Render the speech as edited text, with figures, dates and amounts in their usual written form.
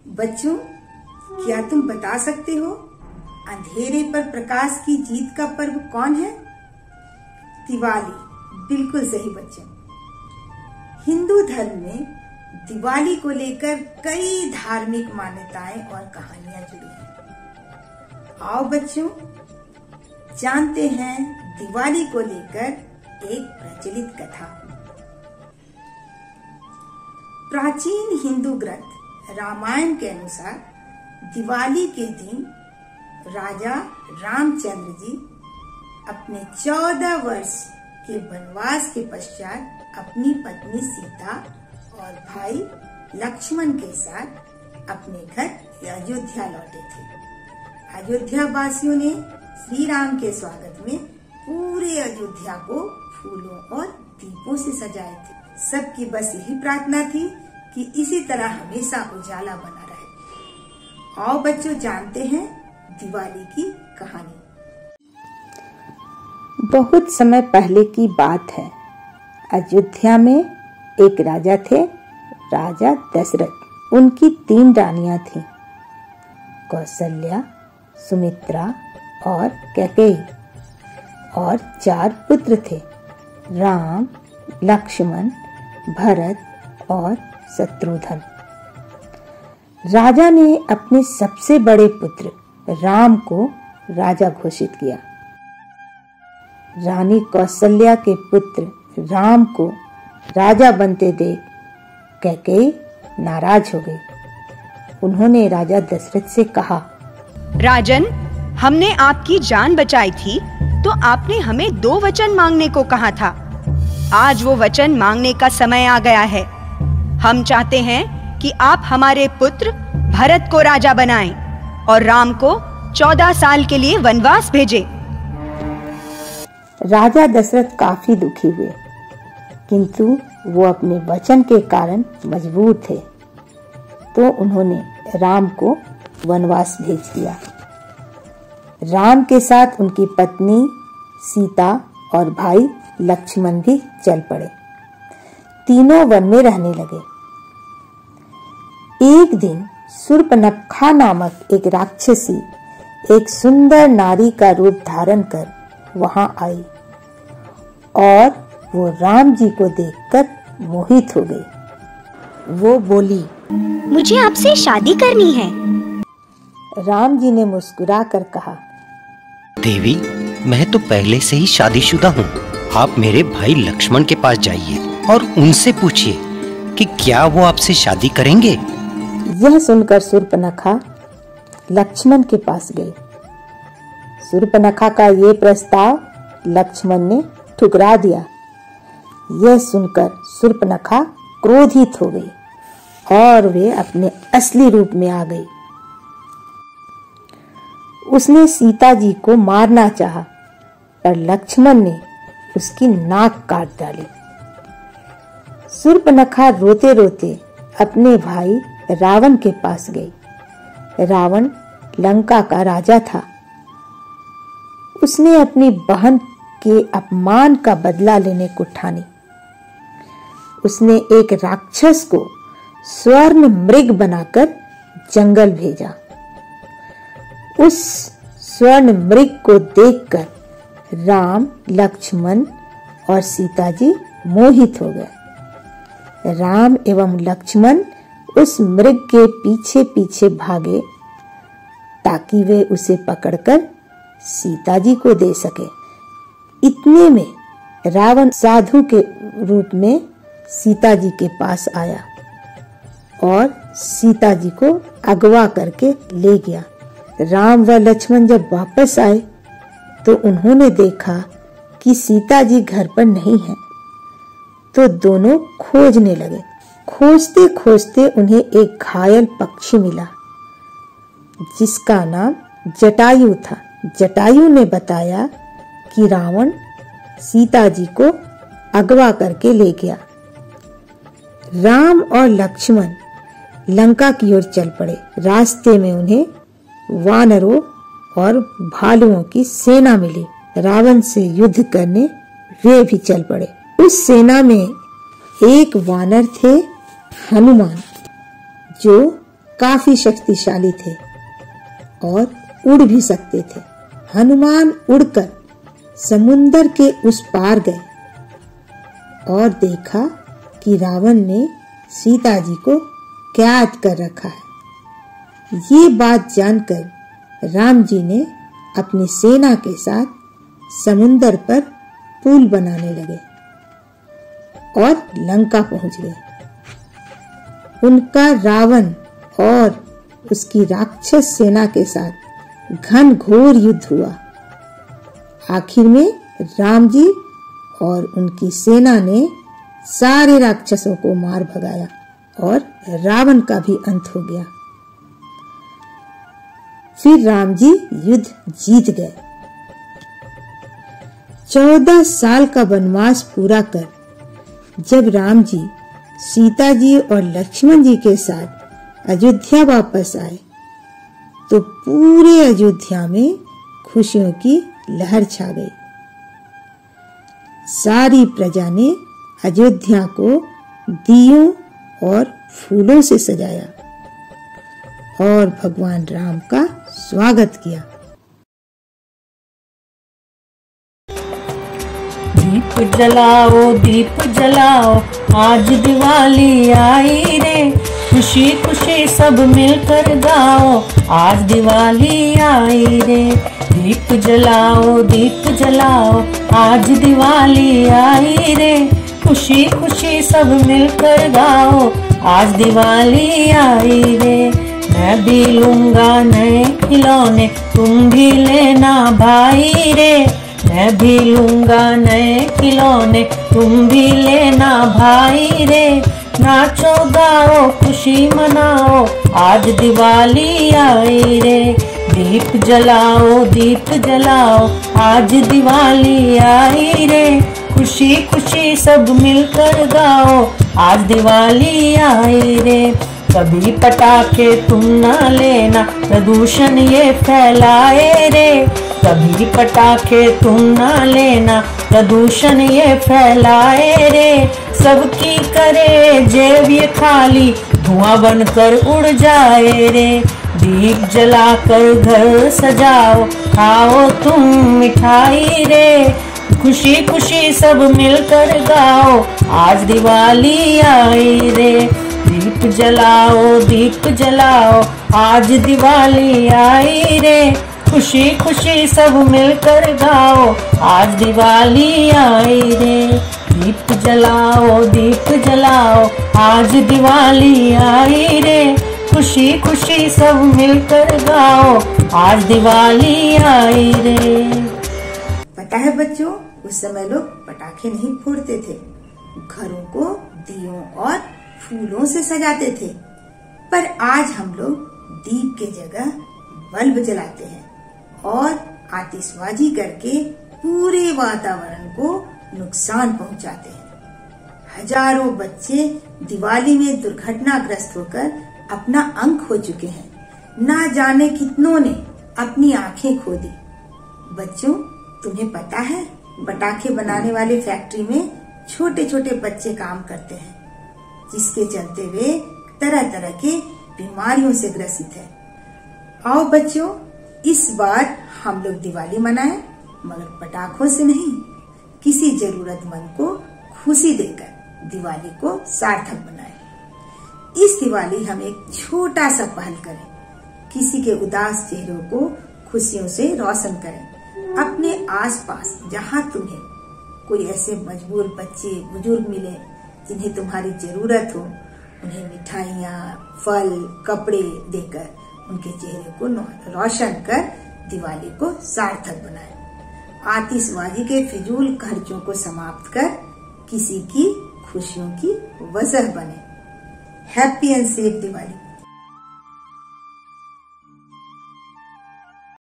बच्चों, क्या तुम बता सकते हो अंधेरे पर प्रकाश की जीत का पर्व कौन है? दिवाली। बिल्कुल सही बच्चों। हिंदू धर्म में दिवाली को लेकर कई धार्मिक मान्यताएं और कहानियां जुड़ी हैं। आओ बच्चों, जानते हैं दिवाली को लेकर एक प्रचलित कथा। प्राचीन हिंदू ग्रंथ रामायण के अनुसार दिवाली के दिन राजा रामचंद्र जी अपने 14 वर्ष के वनवास के पश्चात अपनी पत्नी सीता और भाई लक्ष्मण के साथ अपने घर अयोध्या लौटे थे। अयोध्या वासियों ने श्री राम के स्वागत में पूरे अयोध्या को फूलों और दीपों से सजाए थे। सबकी बस यही प्रार्थना थी कि इसी तरह हमेशा उजाला बना रहे। आओ बच्चों, जानते हैं दिवाली की कहानी। बहुत समय पहले की बात है। अयोध्या में एक राजा थे, राजा दशरथ। उनकी 3 रानियां थीं, कौशल्या, सुमित्रा और कैकेयी, और 4 पुत्र थे, राम, लक्ष्मण, भरत और शत्रुघ्न। राजा ने अपने सबसे बड़े पुत्र राम को राजा घोषित किया। रानी कौशल्या के पुत्र राम को राजा बनते देख कैकेयी नाराज हो गई। उन्होंने राजा दशरथ से कहा, राजन, हमने आपकी जान बचाई थी तो आपने हमें 2 वचन मांगने को कहा था। आज वो वचन मांगने का समय आ गया है। हम चाहते हैं कि आप हमारे पुत्र भरत को राजा बनाएं और राम को 14 साल के लिए वनवास भेजें। राजा दशरथ काफी दुखी हुए, किंतु वो अपने वचन के कारण मजबूर थे, तो उन्होंने राम को वनवास भेज दिया। राम के साथ उनकी पत्नी सीता और भाई लक्ष्मण भी चल पड़े। तीनों वन में रहने लगे। एक दिन शूर्पणखा नामक एक राक्षसी एक सुंदर नारी का रूप धारण कर वहां आई और वो राम जी को देखकर मोहित हो गई। वो बोली, मुझे आपसे शादी करनी है। राम जी ने मुस्कुराकर कहा, देवी, मैं तो पहले से ही शादीशुदा हूँ। आप मेरे भाई लक्ष्मण के पास जाइए और उनसे पूछिए कि क्या वो आपसे शादी करेंगे। यह सुनकर शूर्पणखा लक्ष्मण के पास गई। शूर्पणखा का ये प्रस्ताव लक्ष्मण ने ठुकरा दिया। यह सुनकर शूर्पणखा क्रोधित हो गई और वे अपने असली रूप में आ गई। उसने सीता जी को मारना चाहा, पर लक्ष्मण ने उसकी नाक काट डाली। शूर्पणखा रोते रोते अपने भाई रावण के पास गई। रावण लंका का राजा था। उसने अपनी बहन के अपमान का बदला लेने को ठानी। उसने एक राक्षस को स्वर्ण मृग बनाकर जंगल भेजा। उस स्वर्ण मृग को देखकर राम, लक्ष्मण और सीता जी मोहित हो गए। राम एवं लक्ष्मण उस मृग के पीछे पीछे भागे ताकि वे उसे पकड़कर सीता जी को दे सके। इतने में रावण साधु के रूप में सीता जी के पास आया और सीता जी को अगवा करके ले गया। राम व लक्ष्मण जब वापस आए तो उन्होंने देखा कि सीता जी घर पर नहीं है, तो दोनों खोजने लगे। खोजते खोजते उन्हें एक घायल पक्षी मिला जिसका नाम जटायु था। जटायु ने बताया कि रावण सीता जी को अगवा करके ले गया। राम और लक्ष्मण लंका की ओर चल पड़े। रास्ते में उन्हें वानरों और भालुओं की सेना मिली। रावण से युद्ध करने वे भी चल पड़े। उस सेना में एक वानर थे हनुमान, जो काफी शक्तिशाली थे और उड़ भी सकते थे। हनुमान उड़कर समुंदर के उस पार गए और देखा कि रावण ने सीता जी को कैद कर रखा है। ये बात जानकर राम जी ने अपनी सेना के साथ समुंदर पर पुल बनाने लगे और लंका पहुंच गए। उनका रावण और उसकी राक्षस सेना के साथ घनघोर युद्ध हुआ। आखिर में राम जी और उनकी सेना ने सारे राक्षसों को मार भगाया और रावण का भी अंत हो गया। फिर राम जी युद्ध जीत गए। 14 साल का वनवास पूरा कर जब राम जी सीता जी और लक्ष्मण जी के साथ अयोध्या वापस आए तो पूरे अयोध्या में खुशियों की लहर छा गई। सारी प्रजा ने अयोध्या को दियों और फूलों से सजाया और भगवान राम का स्वागत किया। दीप जलाओ आज दिवाली आई रे, खुशी खुशी सब मिलकर गाओ आज दिवाली आई रे। दीप जलाओ आज दिवाली आई रे, खुशी खुशी सब मिलकर गाओ आज दिवाली आई रे। मैं भी लूंगा नए खिलौने तुम भी लेना भाई रे, मैं भी लूंगा नए खिलौने तुम भी लेना भाई रे। नाचो गाओ खुशी मनाओ आज दिवाली आई रे। दीप जलाओ आज दिवाली आई रे, खुशी खुशी सब मिलकर गाओ आज दिवाली आई रे। कभी पटाखे तुम ना लेना प्रदूषण ये फैलाए रे, कभी पटाखे तुम ना लेना प्रदूषण ये फैलाए रे। सबकी करे जेब ये खाली धुआं बनकर उड़ जाए रे। दीप जलाकर घर सजाओ खाओ तुम मिठाई रे, खुशी खुशी सब मिलकर गाओ आज दिवाली आई रे। दीप जलाओ आज दिवाली आई रे, खुशी खुशी सब मिलकर गाओ आज दिवाली आई रे। दीप जलाओ आज दिवाली आई रे, खुशी खुशी सब मिलकर गाओ आज दिवाली आई रे। पता है बच्चों, उस समय लोग पटाखे नहीं फोड़ते थे, घरों को दियों और फूलों से सजाते थे। पर आज हम लोग दीप के जगह बल्ब जलाते हैं और आतिशबाजी करके पूरे वातावरण को नुकसान पहुंचाते हैं। हजारों बच्चे दिवाली में दुर्घटनाग्रस्त होकर अपना अंक खो चुके हैं। ना जाने कितनों ने अपनी आंखें खो दी। बच्चों, तुम्हें पता है पटाखे बनाने वाले फैक्ट्री में छोटे छोटे बच्चे काम करते हैं, जिसके चलते वे तरह तरह के बीमारियों से ग्रसित है। आओ बच्चों, इस बार हम लोग दिवाली मनाएं, मगर पटाखों से नहीं, किसी जरूरतमंद को खुशी देकर दिवाली को सार्थक बनाएं। इस दिवाली हम एक छोटा सा पहल करें, किसी के उदास चेहरों को खुशियों से रोशन करें। अपने आसपास जहाँ तुम्हें कोई ऐसे मजबूर बच्चे बुजुर्ग मिले जिन्हें तुम्हारी जरूरत हो, उन्हें मिठाइयाँ, फल, कपड़े देकर उनके चेहरे को रोशन कर दिवाली को सार्थक बनाएं। आतिशबाजी के फिजूल खर्चों को समाप्त कर किसी की खुशियों की वजह बने। Happy and safe Diwali.